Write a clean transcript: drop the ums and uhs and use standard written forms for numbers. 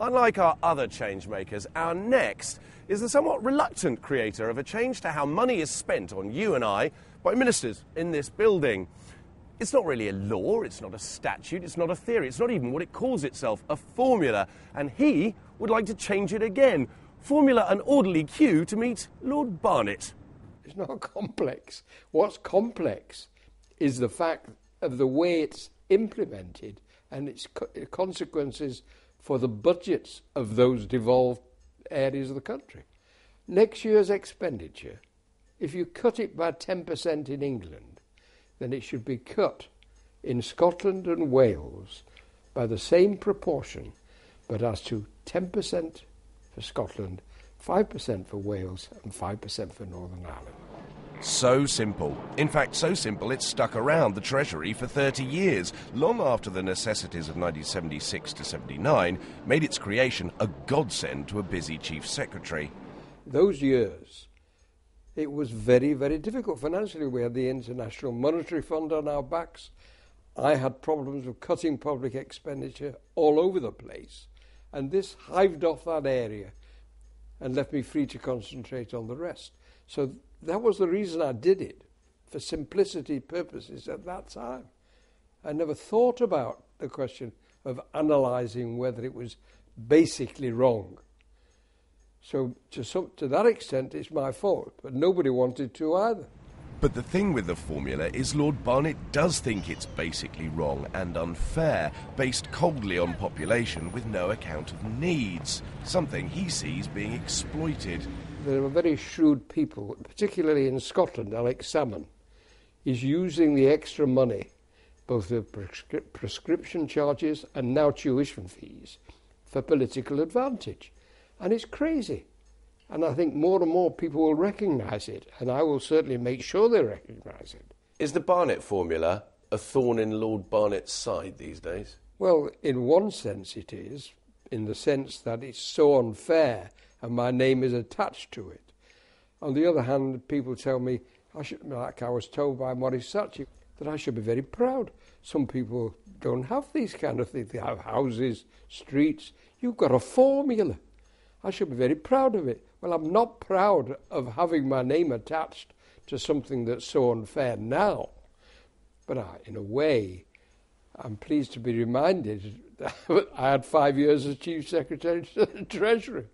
Unlike our other change makers, our next is the somewhat reluctant creator of a change to how money is spent on you and I by ministers in this building. It's not really a law, it's not a statute, it's not a theory, it's not even what it calls itself, a formula. And he would like to change it again. Formula an orderly queue to meet Lord Barnett. It's not complex. What's complex is the fact of the way it's implemented and its consequences for the budgets of those devolved areas of the country. Next year's expenditure, if you cut it by 10% in England, then it should be cut in Scotland and Wales by the same proportion, but as to 10% for Scotland, 5% for Wales and 5% for Northern Ireland. So simple. In fact, so simple it's stuck around the Treasury for 30 years, long after the necessities of 1976 to 79 made its creation a godsend to a busy Chief Secretary. Those years, it was very, very difficult financially. We had the International Monetary Fund on our backs. I had problems with cutting public expenditure all over the place. And this hived off that area and left me free to concentrate on the rest. So that was the reason I did it, for simplicity purposes at that time. I never thought about the question of analysing whether it was basically wrong. So to that extent, it's my fault, but nobody wanted to either. But the thing with the formula is Lord Barnett does think it's basically wrong and unfair, based coldly on population with no account of needs, something he sees being exploited. There are very shrewd people, particularly in Scotland. Alex Salmon is using the extra money, both the prescription charges and now tuition fees, for political advantage. And it's crazy. And I think more and more people will recognise it, and I will certainly make sure they recognise it. Is the Barnett formula a thorn in Lord Barnett's side these days? Well, in one sense it is, in the sense that it's so unfair and my name is attached to it. On the other hand, people tell me, like I was told by Maurice Sachi, that I should be very proud. Some people don't have these kind of things. They have houses, streets. You've got a formula. I should be very proud of it. Well, I'm not proud of having my name attached to something that's so unfair now. But in a way, I'm pleased to be reminded that I had 5 years as Chief Secretary to the Treasury.